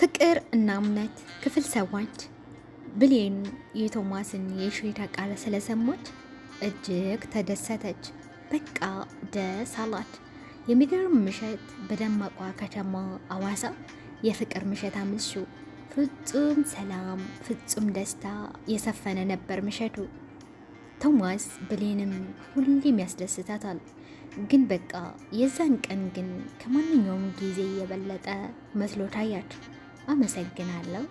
ፍቅር እና እምነት ክፍል 7 ብሌን የቶማስን የእፎይታ ቃል ስለሰማች እጅግ ተደሰተች። በቃ ደስ አላት። የሚገርም ምሽት በደማቋ ከተማ አዋሳ የፍቅር ምሽት አመሹ። ፍጹም ሰላም፣ ፍጹም ደስታ የሰፈነ ነበር ምሽቱ። ቶማስ ብሌንም ሁሌም ያስደስታታል። ግን በቃ የዛን ቀን ግን ከማንኛውም ጊዜ የበለጠ መስሎ ታያት። አመሰግናለሁ፣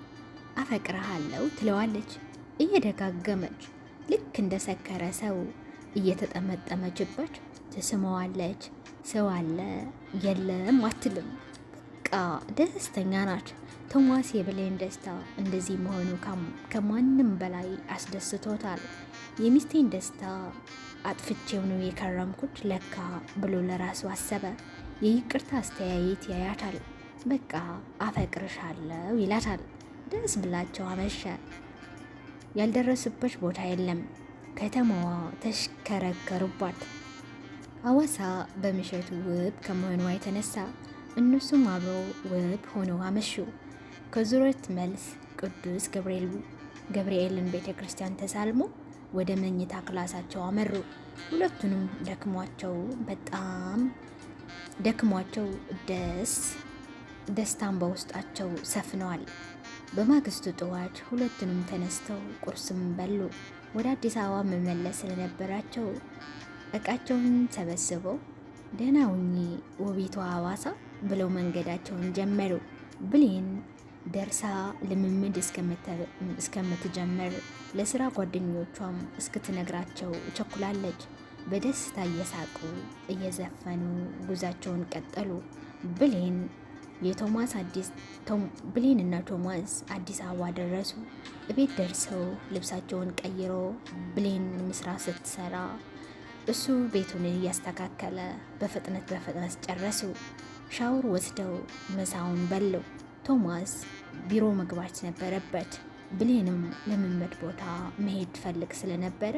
አፈቅረሃለሁ ትለዋለች እየደጋገመች ልክ እንደ ሰከረ ሰው እየተጠመጠመችበት ትስመዋለች። ሰው አለ የለም አትልም። በቃ ደስተኛ ናት። ቶማስ የብሌን ደስታ እንደዚህ መሆኑ ከማንም በላይ አስደስቶታል። የሚስቴን ደስታ አጥፍቼው ነው የከረምኩት ለካ ብሎ ለራሱ አሰበ። የይቅርታ አስተያየት ያያታል። በቃ አፈቅርሻለሁ ይላታል። ደስ ብላቸው አመሸ። ያልደረሱበት ቦታ የለም። ከተማዋ ተሽከረከሩባት። አዋሳ በምሽቱ ውብ ከመሆኗ የተነሳ እነሱም አብረው ውብ ሆነው አመሹ። ከዙረት መልስ ቅዱስ ገብርኤልን ቤተ ክርስቲያን ተሳልሞ ወደ መኝታ ክላሳቸው አመሩ። ሁለቱንም በጣም ደክሟቸው ደስታን በውስጣቸው ሰፍነዋል። በማግስቱ ጠዋት ሁለቱንም ተነስተው ቁርስም በሉ። ወደ አዲስ አበባ መመለስ ስለነበራቸው እቃቸውን ሰበስበው ደህና ሁኚ ውቢቷ ሐዋሳ ብለው መንገዳቸውን ጀመሩ። ብሌን ደርሳ ልምምድ እስከምትጀምር ለስራ ጓደኞቿም እስክትነግራቸው ቸኩላለች። በደስታ እየሳቁ እየዘፈኑ ጉዛቸውን ቀጠሉ። ብሌን እና ቶማስ አዲስ አበባ ደረሱ። እቤት ደርሰው ልብሳቸውን ቀይሮ ብሌን ምስራ ስትሰራ እሱ ቤቱን እያስተካከለ በፍጥነት ጨረሱ። ሻወር ወስደው ምሳውን በለው። ቶማስ ቢሮ መግባት ነበረበት። ብሌንም ልምምድ ቦታ መሄድ ፈልግ ስለነበረ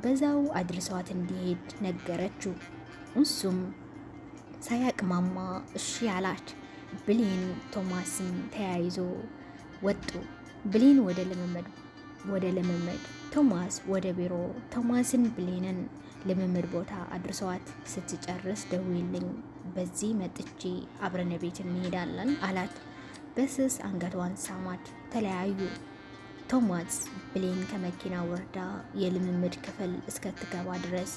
በዛው አድርሰዋት እንዲሄድ ነገረችው። እሱም ሳያቅማማ እሺ አላት። ብሌን ቶማስም ተያይዞ ወጡ። ብሌን ወደ ልምምድ፣ ቶማስ ወደ ቢሮ። ቶማስን ብሌንን ልምምድ ቦታ አድርሰዋት ስትጨርስ ደውይልኝ፣ በዚህ መጥቼ አብረን ቤት እንሄዳለን አላት። በስስ አንገቷን ሳማት። ተለያዩ። ቶማስ ብሌን ከመኪና ወርዳ የልምምድ ክፍል እስከትገባ ድረስ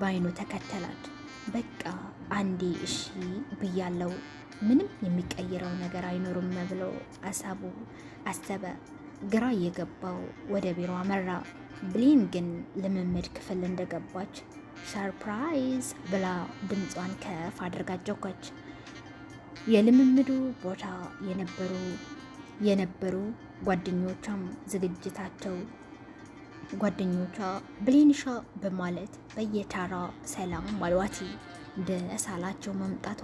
ባይኑ ተከተላት። በቃ አንዴ እሺ ብያለው፣ ምንም የሚቀይረው ነገር አይኖርም ብሎ አሰበ። ግራ እየገባው ወደ ቢሮ አመራ። ብሌን ግን ልምምድ ክፍል እንደገባች ሰርፕራይዝ ብላ ድምጿን ከፍ አድርጋ ጮኸች። የልምምዱ ቦታ የነበሩ ጓደኞቿ ብሌንሻ በማለት በየተራ ሰላም አሏት። ደስ አላቸው መምጣቷ።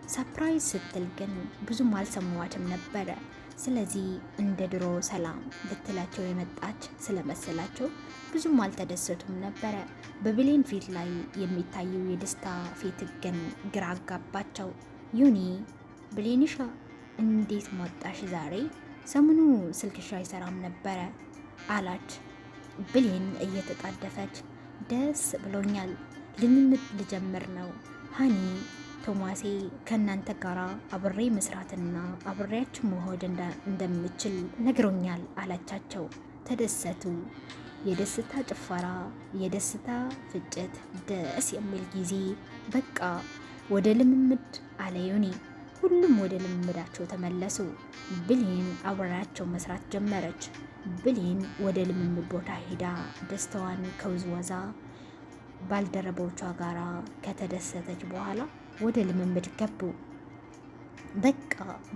ሰርፕራይዝ ስትል ግን ብዙም አልሰማዋትም ነበረ። ስለዚህ እንደ ድሮ ሰላም ልትላቸው የመጣች ስለመሰላቸው ብዙም አልተደሰቱም ነበረ። በብሌን ፊት ላይ የሚታየው የደስታ ፊት ግን ግራ አጋባቸው። ዩኒ ብሌንሻ እንዴት መጣሽ ዛሬ? ሰሞኑ ስልክሽ አይሰራም ነበረ አላት። ብሌን እየተጣደፈች ደስ ብሎኛል፣ ልምምድ ልጀምር ነው ሃኒ። ቶማሴ ከእናንተ ጋር አብሬ መስራትና አብሬያችሁ መሆድ እንደምችል ነግሮኛል አላቻቸው። ተደሰቱ። የደስታ ጭፈራ፣ የደስታ ፍጭት፣ ደስ የሚል ጊዜ። በቃ ወደ ልምምድ አለ ዮኒ። ሁሉም ወደ ልምምዳቸው ተመለሱ። ብሌን አብራቸው መስራት ጀመረች። ብሌን ወደ ልምምድ ቦታ ሄዳ ደስታዋን ከውዝወዛ ባልደረቦቿ ጋር ከተደሰተች በኋላ ወደ ልምምድ ገቡ። በቃ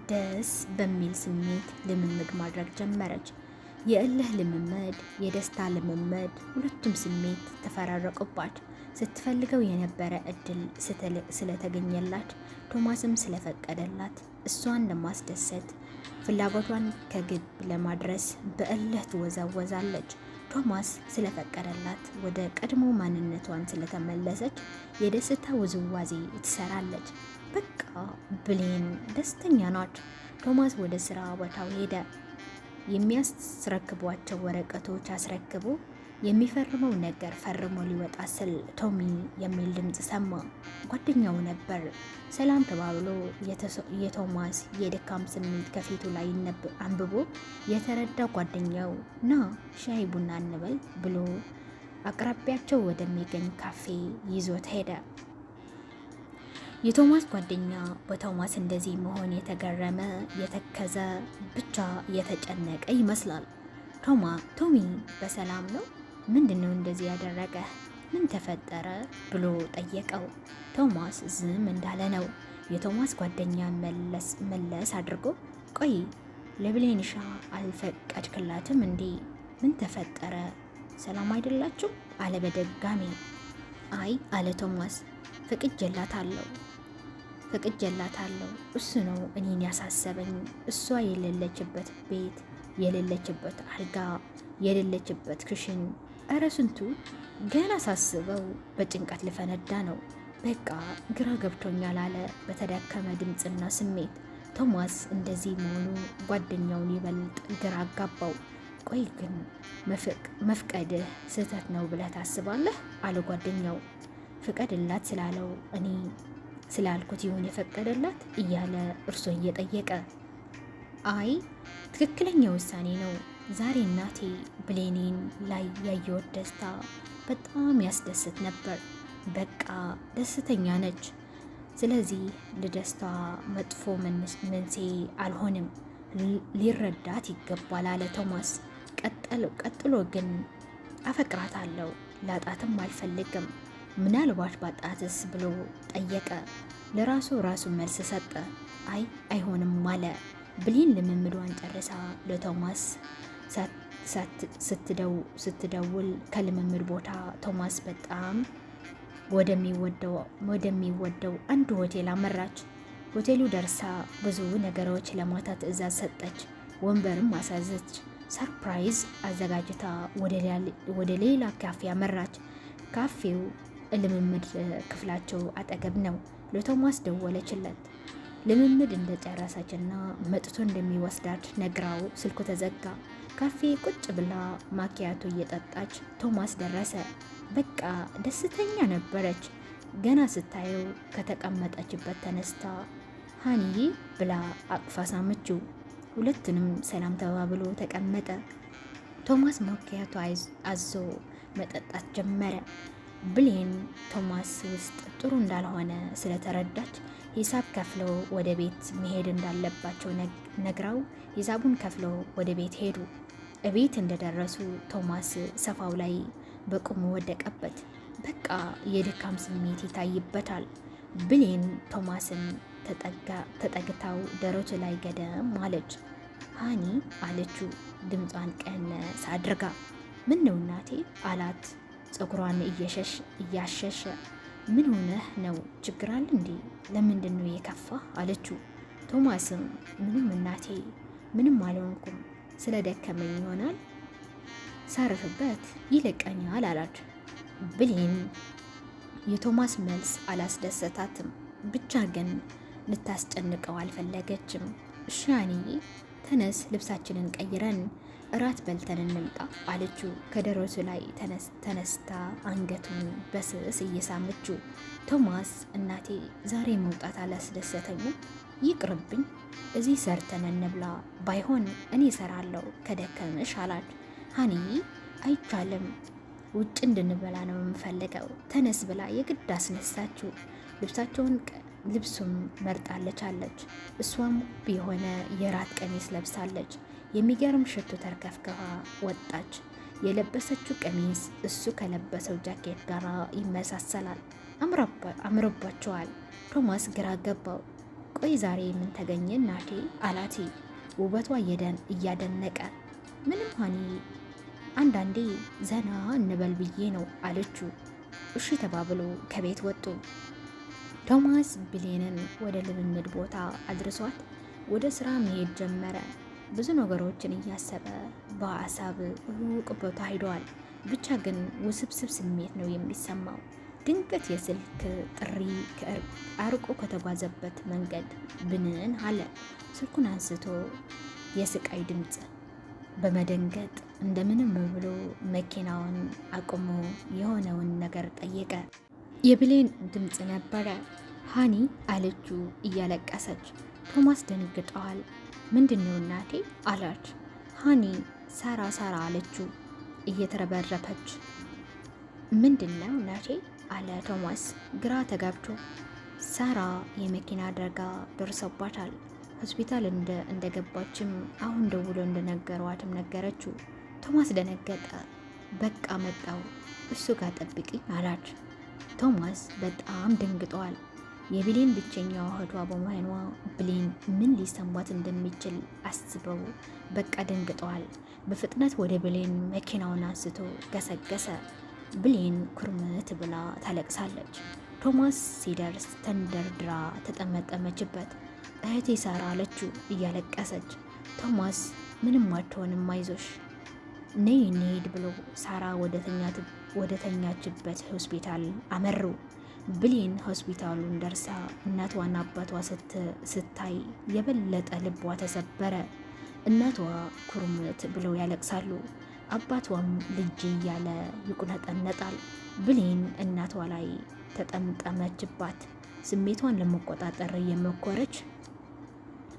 ደስ በሚል ስሜት ልምምድ ማድረግ ጀመረች። የእልህ ልምምድ፣ የደስታ ልምምድ፣ ሁለቱም ስሜት ተፈራረቁባት። ስትፈልገው የነበረ እድል ስለተገኘላት፣ ቶማስም ስለፈቀደላት እሷን ለማስደሰት ፍላጎቷን ከግብ ለማድረስ በእልህ ትወዛወዛለች። ቶማስ ስለፈቀደላት ወደ ቀድሞ ማንነቷን ስለተመለሰች የደስታ ውዝዋዜ ትሰራለች። በቃ ብሌን ደስተኛ ናት። ቶማስ ወደ ስራ ቦታው ሄደ። የሚያስረክቧቸው ወረቀቶች አስረክቦ የሚፈርመው ነገር ፈርሞ ሊወጣ ስል ቶሚ የሚል ድምፅ ሰማ። ጓደኛው ነበር። ሰላም ተባብሎ የቶማስ የድካም ስሜት ከፊቱ ላይ አንብቦ የተረዳ ጓደኛው ና ሻይ ቡና እንበል ብሎ አቅራቢያቸው ወደሚገኝ ካፌ ይዞት ሄደ። የቶማስ ጓደኛ በቶማስ እንደዚህ መሆን የተገረመ የተከዘ ብቻ የተጨነቀ ይመስላል። ቶሚ በሰላም ነው? ምንድነው እንደዚህ ያደረገ? ምን ተፈጠረ ብሎ ጠየቀው። ቶማስ ዝም እንዳለ ነው። የቶማስ ጓደኛ መለስ አድርጎ ቆይ ለብሌንሻ አልፈቀድክላትም እንዴ? ምን ተፈጠረ? ሰላም አይደላችሁ? አለ በድጋሚ። አይ አለ ቶማስ ፈቅጄላታለሁ። እሱ ነው እኔን ያሳሰበኝ። እሷ የሌለችበት ቤት፣ የሌለችበት አልጋ፣ የሌለችበት ክሽን፣ እረ ስንቱ ገና ሳስበው በጭንቀት ልፈነዳ ነው። በቃ ግራ ገብቶኛል አለ በተዳከመ ድምፅና ስሜት። ቶማስ እንደዚህ መሆኑ ጓደኛውን ይበልጥ ግራ አጋባው። ቆይ ግን መፍቀድህ ስህተት ነው ብለህ ታስባለህ? አለ ጓደኛው። ፍቀድላት ስላለው እኔ ስላልኩት ይሁን የፈቀደላት እያለ እርሶ እየጠየቀ አይ ትክክለኛ ውሳኔ ነው። ዛሬ እናቴ ብሌኔን ላይ ያየሁት ደስታ በጣም ያስደስት ነበር። በቃ ደስተኛ ነች። ስለዚህ ለደስታ መጥፎ መንስኤ አልሆንም፣ ሊረዳት ይገባል አለ ቶማስ። ቀጥሎ ግን አፈቅራታለሁ፣ ላጣትም አልፈልግም፣ ምናልባት ባጣትስ ብሎ ጠየቀ። ራሱ መልስ ሰጠ። አይሆንም አለ። ብሌን ልምምዷን ጨርሳ ለቶማስ ስትደውል ከልምምድ ቦታ ቶማስ በጣም ወደሚወደው አንድ ሆቴል አመራች። ሆቴሉ ደርሳ ብዙ ነገሮች ለማታ ትዕዛዝ ሰጠች። ወንበርም አሳዘች። ሰርፕራይዝ አዘጋጅታ ወደ ሌላ ካፌ አመራች። ካፌው ልምምድ ክፍላቸው አጠገብ ነው። ለቶማስ ደወለችለት። ልምምድ እንደጨረሰችና መጥቶ እንደሚወስዳት ነግራው ስልኩ ተዘጋ። ካፌ ቁጭ ብላ ማኪያቶ እየጠጣች ቶማስ ደረሰ። በቃ ደስተኛ ነበረች። ገና ስታየው ከተቀመጠችበት ተነስታ ሃኒዬ ብላ አቅፋ ሳመችው። ሁለቱንም ሰላም ተባብሎ ተቀመጠ። ቶማስ ማኪያቶ አዞ መጠጣት ጀመረ። ብሌን ቶማስ ውስጥ ጥሩ እንዳልሆነ ስለተረዳች ሂሳብ ከፍለው ወደ ቤት መሄድ እንዳለባቸው ነግራው ሂሳቡን ከፍለው ወደ ቤት ሄዱ። እቤት እንደደረሱ ቶማስ ሶፋው ላይ በቁሙ ወደቀበት። በቃ የድካም ስሜት ይታይበታል። ብሌን ቶማስን ተጠግታው ደረቱ ላይ ገደም አለች። ሃኒ አለችው ድምጿን ቀነስ አድርጋ። ምን ነው እናቴ አላት ፀጉሯን እያሸሸ። ምን ሆነህ ነው? ችግር አለ እንዴ? ለምንድን ነው የከፋ አለችው። ቶማስም ምንም እናቴ፣ ምንም አልሆንኩም፣ ስለደከመኝ ይሆናል፣ ሳርፍበት ይለቀኛል አላት። ብሌን የቶማስ መልስ አላስደሰታትም። ብቻ ግን ልታስጨንቀው አልፈለገችም። እሺ ሃኒዬ ተነስ፣ ልብሳችንን ቀይረን እራት በልተን እንምጣ አለችው። ከደረቱ ላይ ተነስታ አንገቱን በስስ እየሳመችው። ቶማስ እናቴ ዛሬ መውጣት አላስደሰተኝም፣ ይቅርብኝ፣ እዚህ ሰርተን እንብላ፣ ባይሆን እኔ እሰራለሁ ከደከመሽ አላት። ሃኒዬ አይቻልም፣ ውጭ እንድንበላ ነው የምፈልገው፣ ተነስ ብላ የግድ አስነሳችው። ልብሱም መርጣለች አለች። እሷም የሆነ የራት ቀሚስ ለብሳለች። የሚገርም ሽቶ ተርከፍክፋ ወጣች። የለበሰችው ቀሚስ እሱ ከለበሰው ጃኬት ጋር ይመሳሰላል። አምሮባቸዋል። ቶማስ ግራ ገባው። ቆይ ዛሬ ምን ተገኘ እናቴ አላት ውበቷ እያደነቀ። ምንም ሃኒ፣ አንዳንዴ ዘና እንበል ብዬ ነው አለችው። እሺ ተባብሎ ከቤት ወጡ። ቶማስ ብሌንን ወደ ልምምድ ቦታ አድርሷት ወደ ስራ መሄድ ጀመረ። ብዙ ነገሮችን እያሰበ በሀሳብ ሩቅ ቦታ ሄደዋል። ብቻ ግን ውስብስብ ስሜት ነው የሚሰማው። ድንገት የስልክ ጥሪ አርቆ ከተጓዘበት መንገድ ብንን አለ። ስልኩን አንስቶ የስቃይ ድምፅ በመደንገጥ እንደምንም ብሎ መኪናውን አቁሞ የሆነውን ነገር ጠየቀ። የብሌን ድምፅ ነበረ። ሃኒ አለችው እያለቀሰች። ቶማስ ደንግጠዋል። ምንድነው እናቴ አላት። ሃኒ ሳራ አለችው እየተረበረፈች። ምንድነው እናቴ አለ ቶማስ ግራ ተጋብቶ። ሳራ የመኪና አደጋ ደርሶባታል። ሆስፒታል እንደገባችም አሁን ደውሎ እንደነገሯትም ነገረችው። ቶማስ ደነገጠ። በቃ መጣው እሱ ጋር ጠብቂኝ አላት። ቶማስ በጣም ደንግጧል። የብሌን ብቸኛዋ እህቷ በመሆኗ ብሌን ምን ሊሰማት እንደሚችል አስበው በቃ ደንግጠዋል። በፍጥነት ወደ ብሌን መኪናውን አንስቶ ገሰገሰ። ብሌን ኩርምት ብላ ታለቅሳለች። ቶማስ ሲደርስ ተንደርድራ ተጠመጠመችበት። እህቴ ሳራ አለችው እያለቀሰች። ቶማስ ምንም አትሆንም አይዞሽ ነይ እንሂድ ብሎ ሳራ ወደ ተኛችበት ሆስፒታል አመሩ። ብሌን ሆስፒታሉን ደርሳ እናቷና አባቷ ስታይ የበለጠ ልቧ ተሰበረ። እናቷ ኩርምት ብለው ያለቅሳሉ። አባቷም ልጅ እያለ ይቁነጠነጣል። ብሌን እናቷ ላይ ተጠምጠመችባት። ስሜቷን ለመቆጣጠር እየሞከረች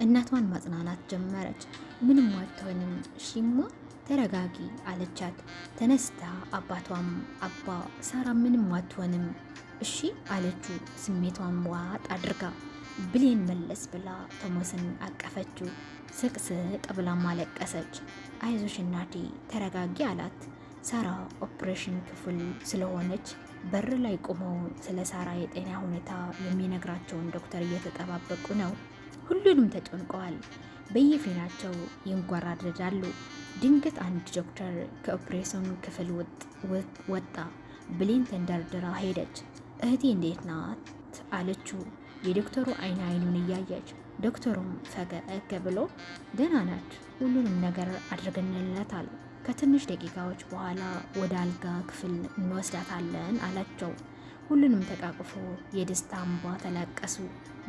እናቷን ማጽናናት ጀመረች። ምንም አትሆንም እሺማ ተረጋጊ አለቻት። ተነስታ አባቷም አባ ሳራ ምንም አትሆንም እሺ አለችው ስሜቷን ዋጥ አድርጋ። ብሌን መለስ ብላ ቶማስን አቀፈችው። ስቅስቅ ብላ ማለቀሰች። አይዞሽ እናቴ ተረጋጊ አላት። ሳራ ኦፕሬሽን ክፍል ስለሆነች በር ላይ ቆመው ስለ ሳራ የጤና ሁኔታ የሚነግራቸውን ዶክተር እየተጠባበቁ ነው። ሁሉንም ተጨንቀዋል። በየፊናቸው ይንጓራደዳሉ። ድንገት አንድ ዶክተር ከኦፕሬሽን ክፍል ወጣ። ብሌን ተንደርድራ ሄደች። እህቴ እንዴት ናት አለችው የዶክተሩ አይኑን እያየች። ዶክተሩም ፈገግ ብሎ ደህና ናት፣ ሁሉንም ነገር አድርገንላታል። ከትንሽ ደቂቃዎች በኋላ ወደ አልጋ ክፍል እንወስዳታለን አላቸው። ሁሉንም ተቃቅፎ የደስታ እንባ ተላቀሱ።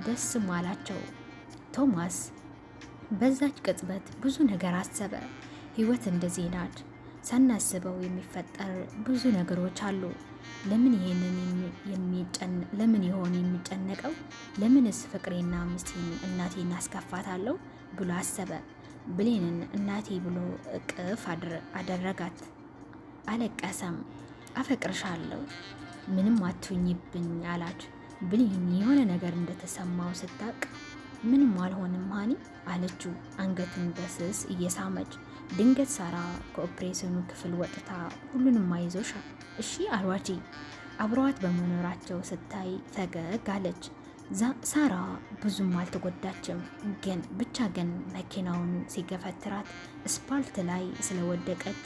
ደስም አላቸው። ቶማስ በዛች ቅጽበት ብዙ ነገር አሰበ። ህይወት እንደዚህ ናት። ሳናስበው የሚፈጠር ብዙ ነገሮች አሉ። ለምን ይሆን የሚጨነቀው? ለምንስ ፍቅሬና ምስቴን እናቴን አስከፋታለሁ ብሎ አሰበ። ብሌንን እናቴ ብሎ እቅፍ አደረጋት። አለቀሰም። አፈቅርሻለሁ ምንም አትሁኝብኝ አላት። ብሌን የሆነ ነገር እንደተሰማው ስታቅ ምንም አልሆንም ሃኒ አለችው አንገቱን በስስ እየሳመች። ድንገት ሳራ ከኦፕሬሽኑ ክፍል ወጥታ ሁሉንም አይዞሽ እሺ አሏት። አብረዋት በመኖራቸው ስታይ ፈገግ አለች። ሳራ ብዙም አልተጎዳችም፣ ግን መኪናውን ሲገፈትራት ስፓልት ላይ ስለወደቀች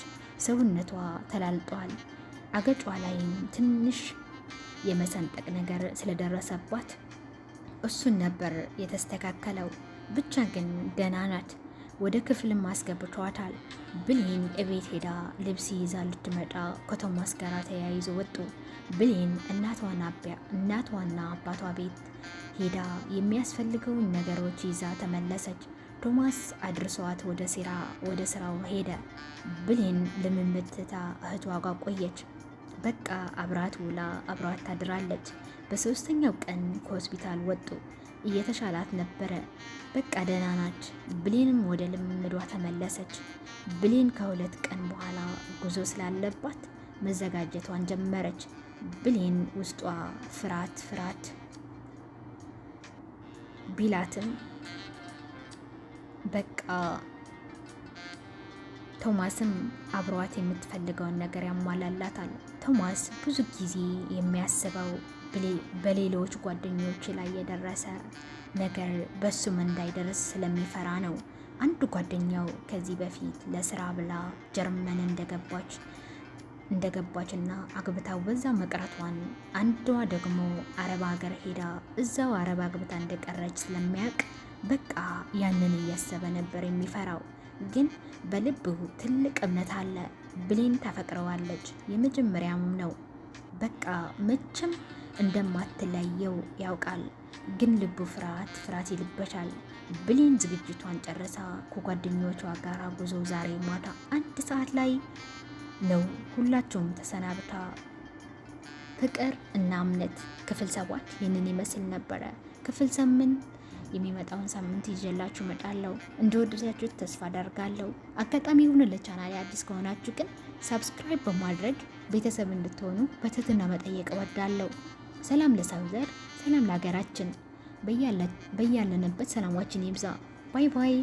ሰውነቷ ተላልጧል። አገጯ ላይም ትንሽ የመሰንጠቅ ነገር ስለደረሰባት እሱን ነበር የተስተካከለው። ብቻ ግን ደህና ናት። ወደ ክፍልም አስገብቷታል። ብሌን እቤት ሄዳ ልብስ ይዛ ልትመጣ ከቶማስ ጋር ተያይዞ ወጡ። ብሌን እናቷና አባቷ ቤት ሄዳ የሚያስፈልገውን ነገሮች ይዛ ተመለሰች። ቶማስ አድርሷት ወደ ስራው ሄደ። ብሌን ልምምድ ትታ እህቷ ጋር ቆየች። በቃ አብራት ውላ አብራት ታድራለች። በሶስተኛው ቀን ከሆስፒታል ወጡ። እየተሻላት ነበረ። በቃ ደህና ናች። ብሌንም ወደ ልምምዷ ተመለሰች። ብሌን ከ2 ቀን በኋላ ጉዞ ስላለባት መዘጋጀቷን ጀመረች። ብሌን ውስጧ ፍርሃት ቢላትም በቃ ቶማስም አብሯት የምትፈልገውን ነገር ያሟላላታል። ቶማስ ብዙ ጊዜ የሚያስበው በሌሎች ጓደኞች ላይ የደረሰ ነገር በሱም እንዳይደርስ ስለሚፈራ ነው። አንድ ጓደኛው ከዚህ በፊት ለስራ ብላ ጀርመን እንደገባችና አግብታው በዛ መቅረቷን፣ አንዷ ደግሞ አረብ ሀገር ሄዳ እዛው አረብ አግብታ እንደቀረች ስለሚያውቅ በቃ ያንን እያሰበ ነበር የሚፈራው። ግን በልቡ ትልቅ እምነት አለ። ብሌን ታፈቅረዋለች። የመጀመሪያም ነው። በቃ መቼም እንደማትለየው ያውቃል። ግን ልቡ ፍርሃት ይልበታል። ብሌን ዝግጅቷን ጨርሳ ከጓደኞቿ ጋር ጉዞ ዛሬ ማታ 1 ሰዓት ላይ ነው። ሁላቸውም ተሰናብታ ፍቅር እና እምነት ክፍል 7 ይህንን ይመስል ነበረ። ክፍል 8 የሚመጣውን ሳምንት ይዤላችሁ እመጣለሁ። እንደወደዳችሁት ተስፋ አደርጋለሁ። አጋጣሚ ሆነ ለቻናሌ አዲስ ከሆናችሁ ግን ሰብስክራይብ በማድረግ ቤተሰብ እንድትሆኑ በትህትና መጠየቅ እወዳለሁ። ሰላም ለሰው ዘር፣ ሰላም ለሀገራችን። በያለንበት ሰላማችን ይብዛ። ባይ ባይ።